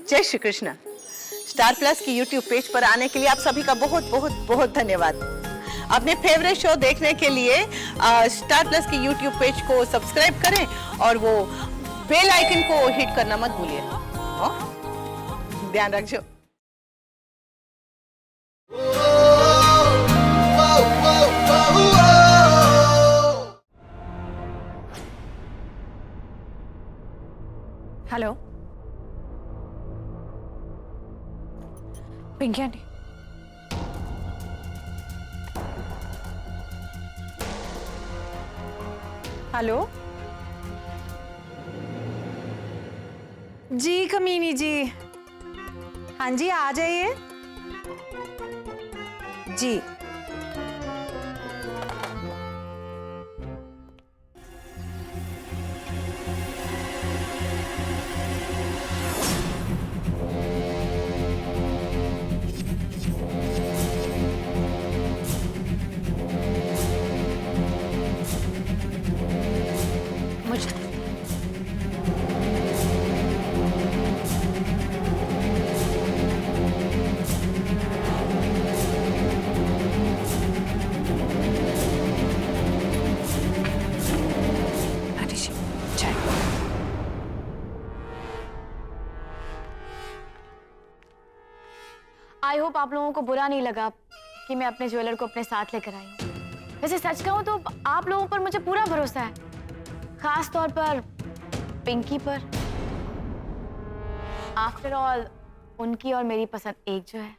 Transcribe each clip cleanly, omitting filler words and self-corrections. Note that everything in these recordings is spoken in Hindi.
जय श्री कृष्ण। स्टार प्लस की यूट्यूब पेज पर आने के लिए आप सभी का बहुत बहुत बहुत धन्यवाद। अपने फेवरेट शो देखने के लिए स्टार प्लस की यूट्यूब पेज को सब्सक्राइब करें और वो बेल आइकन को हिट करना मत भूलिए। ध्यान रखिए। Hello Pinky aunty. Hello ji कमीनी जी, हाँ जी आ जाइए जी। आई होप आप लोगों को बुरा नहीं लगा कि मैं अपने ज्वेलर को अपने साथ लेकर आई हूँ। वैसे सच कहूँ तो आप लोगों पर मुझे पूरा भरोसा है, खास तौर पर पिंकी पर। आफ्टर ऑल उनकी और मेरी पसंद एक जो है।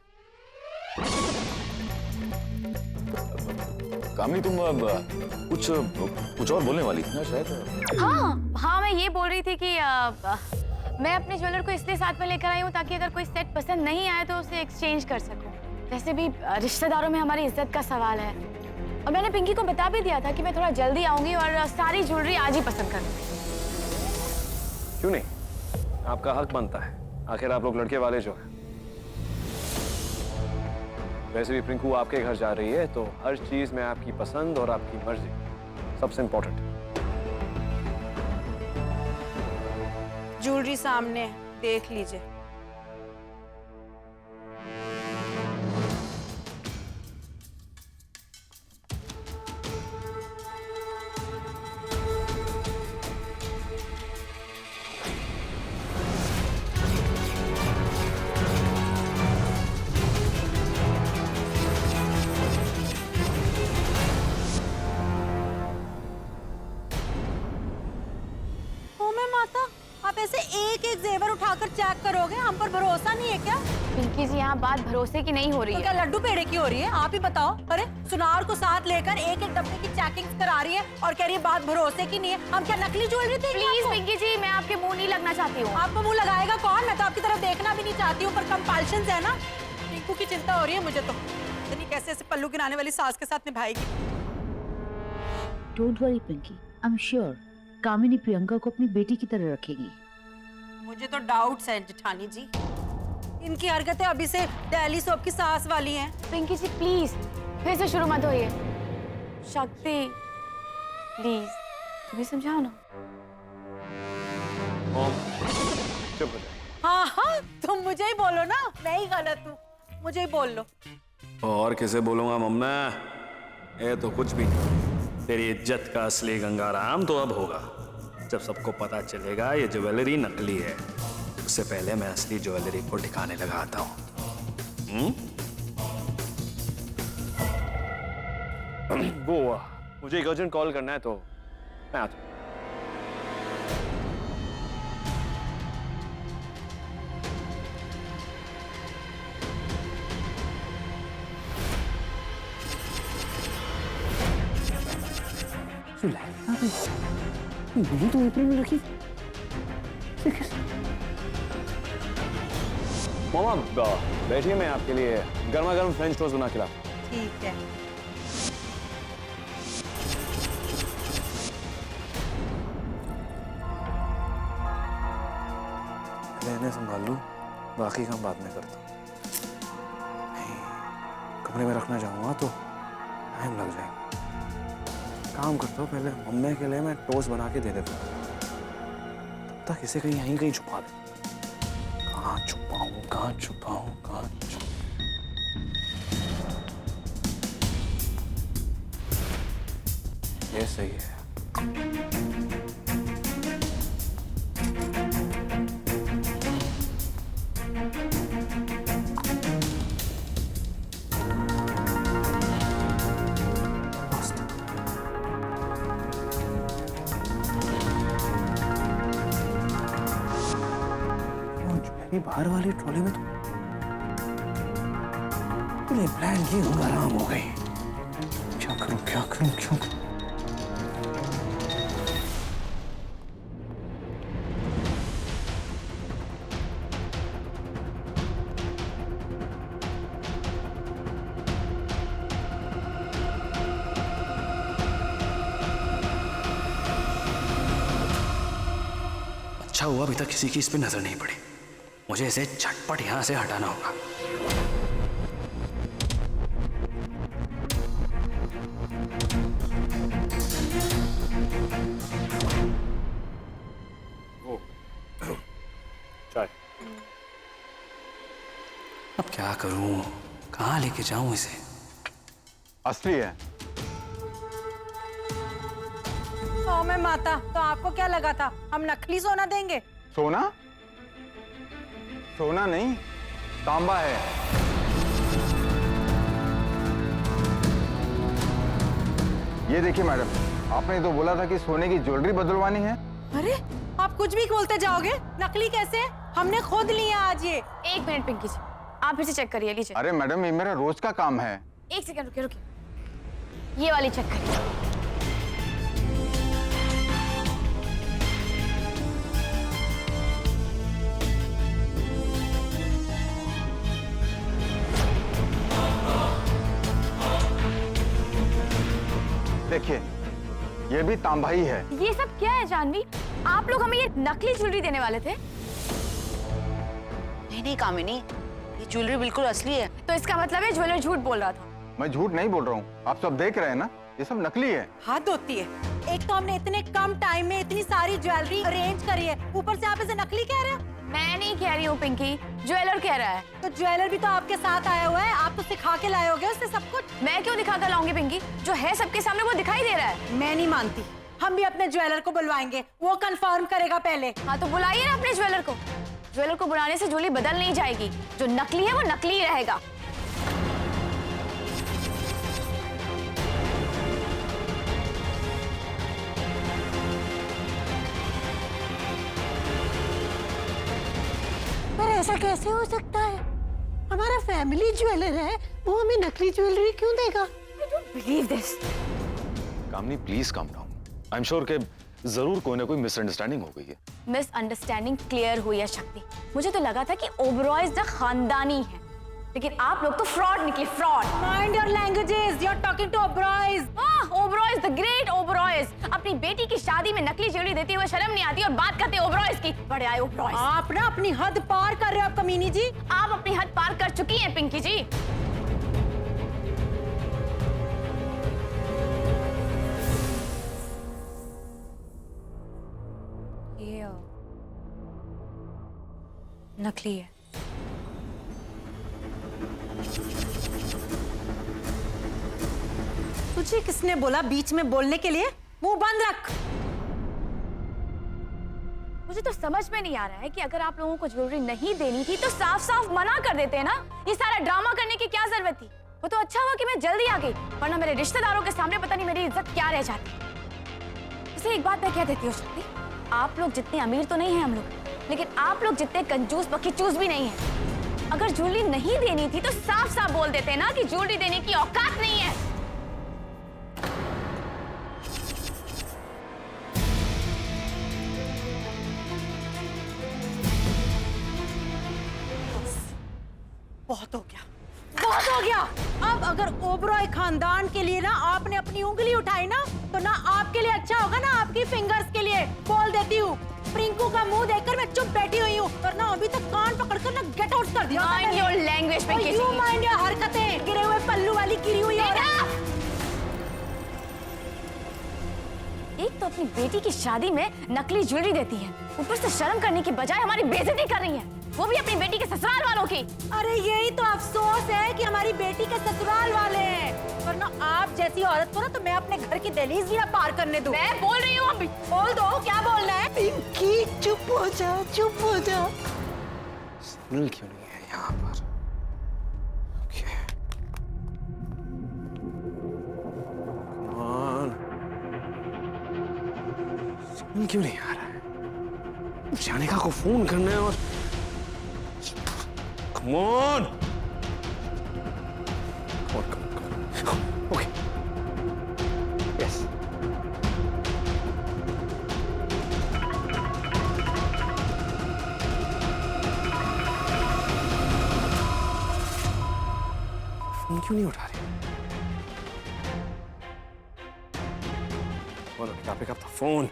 कामिनी तुम कुछ और बोलने वाली थी ना शायद? हाँ मैं ये बोल रही थी कि मैं अपने ज्वेलर को इसलिए साथ में लेकर आई हूँ ताकि अगर कोई सेट पसंद नहीं आए तो उसे एक्सचेंज कर सकूं। वैसे भी रिश्तेदारों में हमारी इज्जत का सवाल है और मैंने पिंकी को बता भी दिया था कि मैं थोड़ा जल्दी आऊंगी और सारी ज्वेलरी आज ही पसंद करूंगी। क्यों नहीं, आपका हक बनता है, आखिर आप लोग लड़के वाले जो हैं। वैसे भी पिंकू आपके घर जा रही है तो हर चीज में आपकी पसंद और आपकी मर्जी सबसे इंपॉर्टेंट है। ज्वेलरी सामने देख लीजिए। आप ऐसे एक एक जेवर उठाकर चेक करोगे? हम पर भरोसा नहीं है क्या? पिंकी जी यहाँ बात भरोसे की नहीं हो रही तो है। क्या लड्डू पेड़े की हो रही है? आप ही बताओ। अरे सुनार को साथ लेकर एक एक डब्बे की चेकिंग करा रही है और कह रही है बात भरोसे की नहीं है। हम क्या नकली ज्वेलरी थे? प्लीज पिंकी जी, मैं आपके मुंह नहीं लगना चाहती हूँ। आपको मुंह लगाएगा कौन? मैं तो आपकी तरफ देखना भी नहीं चाहती हूँ, पर कंपल्शन है ना। पिंकू की चिंता हो रही है मुझे तो। इतनी कैसे ऐसे पल्लू गिराने वाली सास के साथ निभाएगी। Don't worry Pinky, I am sure Kamini Priyanka को अपनी बेटी की तरह रखेगी। मुझे तो डाउट्स है जेठानी जी, इनकी हरकतें अभी से दिल्ली सोप की सास वाली हैं। पिंकी जी प्लीज फिर से शुरू मत होइए। शक्ति प्लीज तुम्हें समझाओ ना। चुप हो जाए। हाँ हाँ तुम मुझे ही बोलो ना, मैं ही गलत हूँ, मुझे ही बोल लो। और किसे बोलूंगा मम्मा, ये तो कुछ भी नहीं। तेरी इज्जत का असली गंगाराम तो अब होगा जब सबको पता चलेगा ये ज्वेलरी नकली है। उससे पहले मैं असली ज्वेलरी को ठिकाने लगाता हूँ। वो मुझे एक अर्जेंट कॉल करना है तो मैं आता हूँ। नहीं तो ऊपर में रखी। मामा बैठिए, मैं आपके लिए गर्मा गर्म फ्रेंच टोस्ट बना के लाता हूं। ठीक है। इन्हें संभाल लूं, बाकी काम बाद में करता हूँ। कमरे में रखना चाहूंगा तो टाइम लग जाएगा। काम करता हूँ, पहले मम्मी के लिए मैं टोस्ट बना के दे देता हूँ, तब तक इसे कहीं यहीं कहीं छुपा दे। कहाँ छुपाऊं, कहाँ छुपाऊं, कहाँ ये सही है। ज्वेलरी बाहर वाली ट्रॉली में तो पूरे प्लान की आराम हो गई। क्या करूं, क्या करूं, क्या करूं? अच्छा हुआ अभी तक किसी की इस पे नजर नहीं पड़ी। मुझे इसे झटपट यहां से हटाना होगा। चाय। अब क्या करूं, कहां लेके जाऊं इसे? असली है। ओ मैं माता, तो आपको क्या लगा था हम नकली सोना देंगे? सोना? सोना नहीं, तांबा है। ये देखिए मैडम, आपने तो बोला था कि सोने की ज्वेलरी बदलवानी है। अरे आप कुछ भी बोलते जाओगे, नकली कैसे? हमने खुद लिया आज ये। एक मिनट पिंकी जी, आप फिर से चेक करिए, लीजिए। अरे मैडम, ये मेरा रोज का काम है। एक सेकंड रुकिए रुकिए, ये वाली चेक करिए। देखिए, ये भी तांबा ही है। ये सब क्या है जानवी? आप लोग हमें ये नकली ज्वेलरी देने वाले थे? नहीं कामिनी, ये ज्वेलरी बिल्कुल असली है। तो इसका मतलब है ज्वेलर झूठ बोल रहा था। मैं झूठ नहीं बोल रहा हूँ, आप सब देख रहे हैं ना, ये सब नकली है। हद होती है। एक तो हमने इतने कम टाइम में इतनी सारी ज्वेलरी अरेंज करी है, ऊपर से आप इसे नकली कह रहे हो। मैं नहीं कह रही हूँ पिंकी, ज्वेलर कह रहा है। तो ज्वेलर भी तो आपके साथ आया हुआ है, आप तो सिखा के लाए होगे उससे सब कुछ। मैं क्यों दिखा कर लाऊंगी पिंकी? जो है सबके सामने वो दिखाई दे रहा है। मैं नहीं मानती, हम भी अपने ज्वेलर को बुलवाएंगे, वो कंफर्म करेगा पहले। हाँ तो बुलाइए ना अपने ज्वेलर को। ज्वेलर को बुलाने से ज्वेलरी बदल नहीं जाएगी। जो नकली है वो नकली ही रहेगा। पर ऐसा कैसे हो सकता है? हमारा फैमिली ज्वेलर है, वो हमें नकली ज्वेलरी क्यों देगा? I don't believe this. Kamini please calm down. I am sure कि जरूर कोई ना कोई मिसअंडरस्टैंडिंग हो गई है। मिसअंडरस्टैंडिंग क्लियर हुई है शक्ति। मुझे तो लगा था कि ओबरॉयज द खानदानी है, लेकिन आप लोग तो फ्रॉड निकले, fraud. Mind your languages, you are talking to Oberois. Oberois, the great Oberois. अपनी बेटी की शादी में नकली ज्वेलरी देते हुए शर्म नहीं आती और बात करते ओबरॉयज की। बड़े आए ओबरॉयज। आप ना अपनी हद पार कर रहे हो आप कमीनी जी। आप अपनी हद पार कर चुकी हैं पिंकी जी। ये नकली है। तुझे किसने बोला बीच में बोलने के लिए? मुंह बंद रख। मुझे तो समझ में नहीं आ रहा है कि अगर आप लोगों को ज्वेलरी नहीं देनी थी तो साफ साफ मना कर देते ना। ये सारा ड्रामा करने की क्या जरूरत थी? वो तो अच्छा हुआ कि मैं जल्दी आ गई, वरना मेरे रिश्तेदारों के सामने पता नहीं मेरी इज्जत क्या रह जाती। इसे एक बात मैं कह देती हूँ शक्ति, आप लोग जितने अमीर तो नहीं है हम लोग, लेकिन आप लोग जितने कंजूस बकीचूस भी नहीं है। अगर ज्वेलरी नहीं देनी थी तो साफ साफ बोल देते ना कि ज्वेलरी देने की औकात नहीं है। बहुत हो गया, बहुत हो गया। अब अगर ओबरॉय खानदान के लिए ना आपने अपनी उंगली उठाई ना, तो ना आपके लिए अच्छा होगा ना आपकी फिंगर्स के लिए। बोल देती हूँ, प्रिंकू का मुंह देखकर मैं चुप बैठी हुई हूँ, वरना अभी तक कान पकड़कर ना गेट आउट कर दिया। Mind your language Pinky ji. You mind your हरकतें। गिरे हुए पल्लू वाली गिरी हुई औरत। एक तो अपनी बेटी की शादी में नकली ज्वेलरी देती है, ऊपर से शर्म करने की बजाय हमारी बेइज्जती कर रही है। वो भी अपनी बेटी के ससुराल वालों की। अरे यही तो अफसोस है कि हमारी बेटी के ससुराल वाले हैं, वरना आप जैसी औरत को ना तो मैं अपने घर की दहलीज भी ना पार करने दूं। मैं बोल रही हूँ, अभी बोल दो, क्या बोलना है? पिंकी चुप हो जा, चुप हो जा। सुनील क्यों नहीं है यहाँ पर? Okay. Come on. सुनील क्यों नहीं आ रहा है? जानिका को फोन करना है और Come on. Come on. Okay. Yes. Phone क्यों नहीं उठा रही? बोलो, pick up the phone.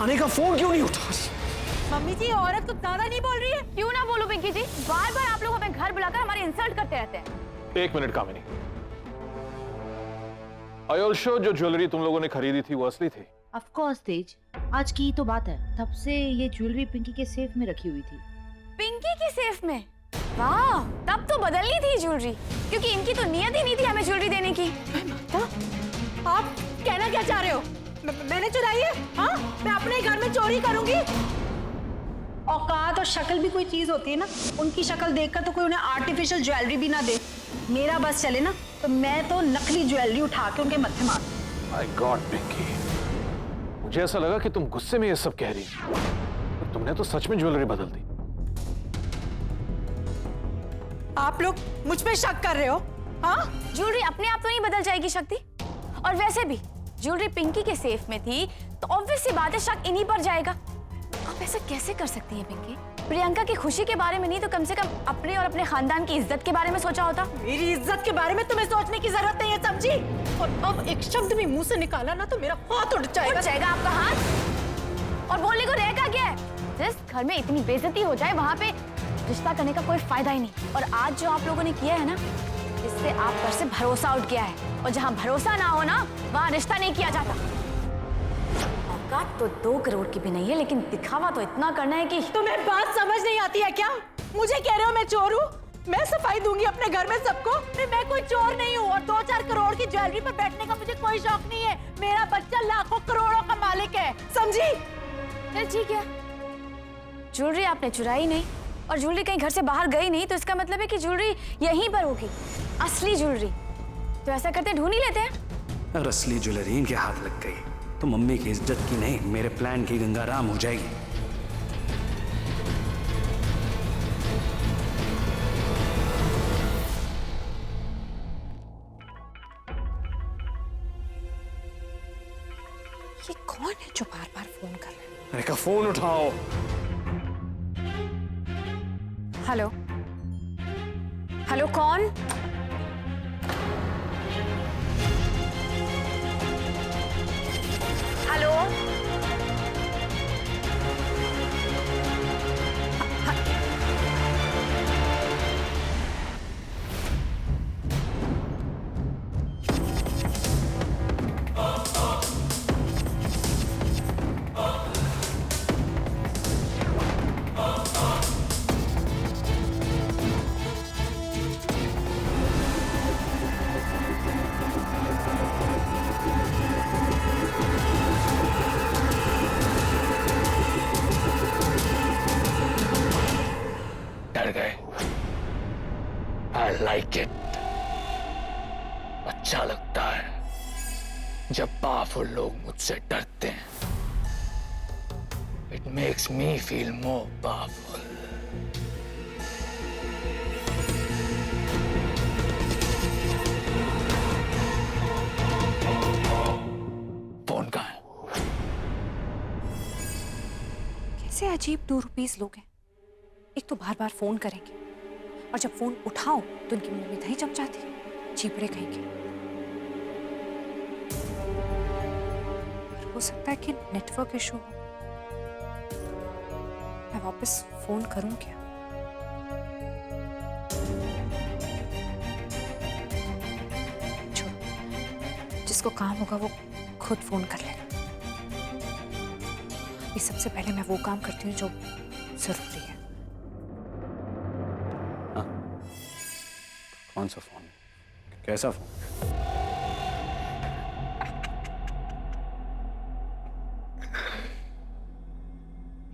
आने का फोन क्यों नहीं उठा रही? मम्मी जी, औरत कुछ ज्यादा नहीं बोल रही है? क्यों ना बोलूं पिंकी जी, बार बार आप लोग हमें घर बुलाकर हमारी इंसल्ट करते रहते हैं। एक minute Kamini, Are you all sure जो ज्वेलरी तुम लोगों ने खरीदी थी वो असली थी? ऑफ कोर्स तेज, आज की ही तो बात है, तब से ये ज्वेलरी पिंकी के सेफ में रखी हुई थी। पिंकी की सेफ में? वाह, तब तो बदलनी थी ज्वेलरी, क्योंकि इनकी तो नियत ही नहीं थी हमें ज्वेलरी देने की। आप कहना क्या चाह रहे हो? मैंने चुराई है? हाँ, मैं अपने घर में चोरी करूंगी? औकात और शक्ल भी कोई चीज होती है ना, उनकी शक्ल देखकर तो कोई उन्हें आर्टिफिशियल ज्वेलरी भी ना दे। मेरा बस चले ना तो मैं तो नकली ज्वेलरी उठा के उनके मत्थे मार। My God, पिंकी, मुझे ऐसा लगा कि तुम गुस्से में ये सब कह रही हो, पर तुमने तो सच में ज्वेलरी बदल दी। आप लोग मुझ पे शक कर रहे हो? हाँ? ज्वेलरी अपने आप तो नहीं बदल जाएगी शक्ति, और वैसे भी ज्वेलरी पिंकी के सेफ में थी तो ऑब्वियस सी बात है शक इन्हीं पर जाएगा। आप ऐसा कैसे कर सकती हैं पिंकी? प्रियंका की खुशी के बारे में नहीं तो कम से कम अपने और अपने खानदान की इज्जत के बारे में सोचा होता। मेरी इज्जत के बारे में तुम्हें सोचने की जरूरत नहीं है, समझी? और अब एक शब्द भी मुंह से निकाला ना तो मेरा हाथ उठ जाएगा। उठ जाएगा आपका हाथ? और बोलने को रहेगा क्या है? जिस घर में इतनी बेइज्जती हो जाए वहां पे रिश्ता करने का कोई फायदा ही नहीं। और आज जो आप लोगों ने किया है ना, इससे आप पर से भरोसा उठ गया है, और जहाँ भरोसा ना हो ना वहाँ रिश्ता नहीं किया जाता। औकात तो 2 करोड़ की भी नहीं है, लेकिन दिखावा तो इतना करना है कि तुम्हें बात समझ नहीं आती है क्या? मुझे कह रहे हो मैं चोर हूँ? मैं सफाई दूंगी अपने घर में सबको। मैं कोई चोर नहीं हूँ, और 2-4 करोड़ की ज्वेलरी पर बैठने का मुझे कोई शौक नहीं है। मेरा बच्चा लाखों करोड़ों का मालिक है, समझी? चल ठीक है, ज्वेलरी आपने चुराई नहीं और ज्वेलरी कहीं घर से बाहर गई नहीं, तो इसका मतलब है कि ज्वेलरी यहीं पर होगी, असली ज्वेलरी। तो ऐसा करते ढूंढ ही लेते हैं। अगर असली ज्वेलरी इनके हाथ लग गई तो मम्मी की इज्जत की नहीं, मेरे प्लान की गंगाराम हो जाएगी। ये कौन है जो बार-बार फोन कर रहा है? मैंने कहा फोन उठाओ। हेलो हेलो, कौन? हेलो, डर गए? I like it. अच्छा लगता है जब पावरफुल लोग मुझसे डरते हैं। It makes me feel more powerful. Phone कहाँ है? कैसे अजीब 2 रुपीस लोग हैं। एक तो बार बार फोन करेंगे, और जब फोन उठाओ तो उनके मुंह में दही जम जाती है। चीपड़े कहेंगे। हो सकता है कि नेटवर्क इशू हो। मैं वापस फोन करूं क्या? छोड़ो, जिसको काम होगा वो खुद फोन कर लेगा। ये सबसे पहले मैं वो काम करती हूँ जो जरूरी है। हाँ? कौन सा फोन? कैसा फोन?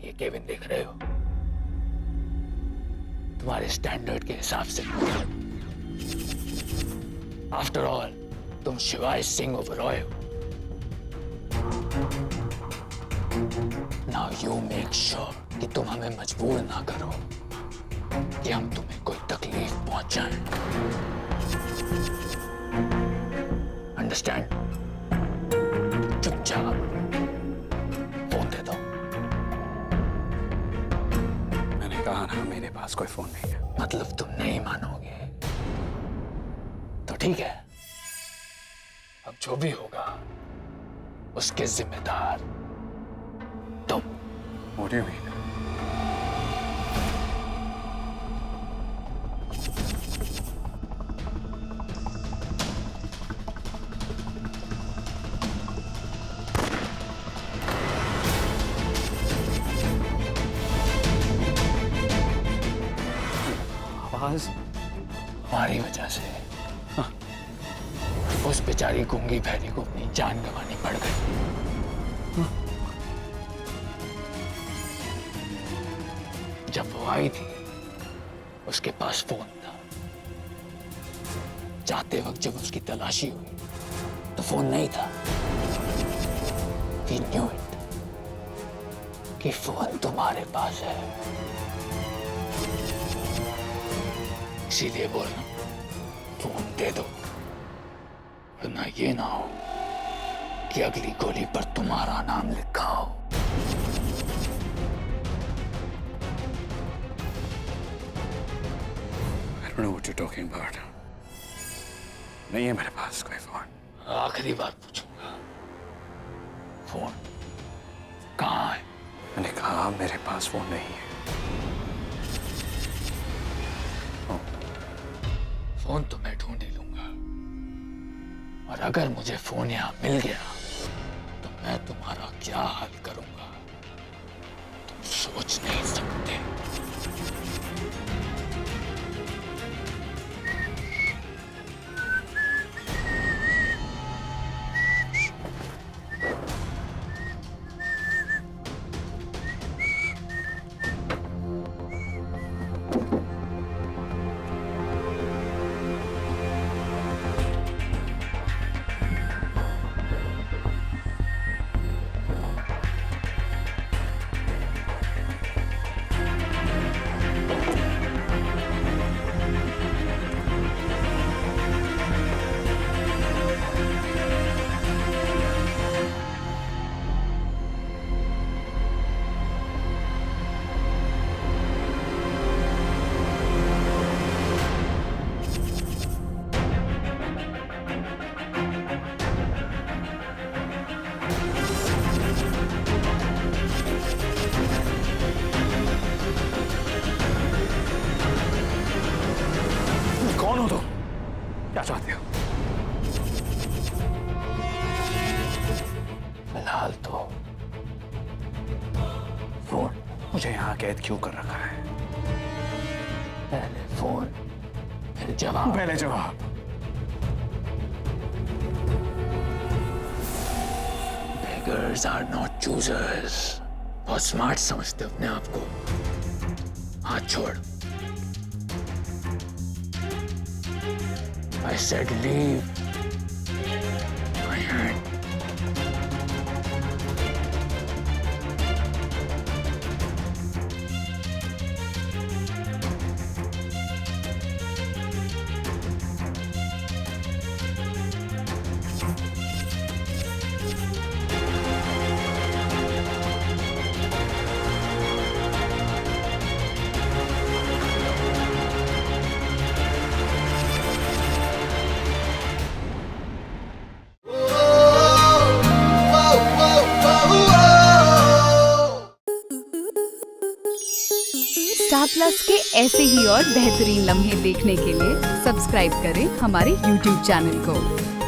ये केविन देख रहे हो, तुम्हारे स्टैंडर्ड के हिसाब से। आफ्टर ऑल तुम शिवाय सिंह ओबरॉय हो। नाउ यू मेक श्योर कि तुम हमें मजबूर ना करो कि हम तुम्हें कोई तकलीफ पहुंचाएं। अंडरस्टैंड? चुपचाप फोन दे दो। मैंने कहा ना मेरे पास कोई फोन नहीं है। मतलब तुम नहीं मानोगे तो ठीक है, अब जो भी होगा उसके जिम्मेदार तुम। What do you mean? आवाज हमारी वजह से उस बेचारी गूंगी बहरी को अपनी जान गंवानी पड़ गई। जब वो आई थी उसके पास फोन था। जाते वक्त जब उसकी तलाशी हुई तो फोन नहीं था। He knew it कि फोन तुम्हारे पास है, इसीलिए बोल रहा हूं, फोन दे दो, वरना ये ना हो कि अगली गोली पर तुम्हारा नाम लिखा हो। I don't know what you're talking about. नहीं है मेरे पास कोई फोन। आखिरी बार पूछूंगा, फोन कहाँ है? मैंने कहा मेरे पास फोन नहीं है। फोन तो मैं ढूंढ ही लूंगा, और अगर मुझे फोन यहाँ मिल गया तो मैं तुम्हारा क्या हाल करूंगा तुम सोच नहीं सकते। कौन हो तुम? क्या चाहते हो? फिलहाल तो फोन। मुझे यहाँ कैद क्यों कर रखा है? पहले फोन फिर जवाब। पहले जवाब। Beggars are not choosers. बहुत स्मार्ट समझते हो अपने आप को। हाथ छोड़। I said leave my hand. Star plus के ऐसे ही और बेहतरीन लम्हे देखने के लिए सब्सक्राइब करें हमारे YouTube चैनल को।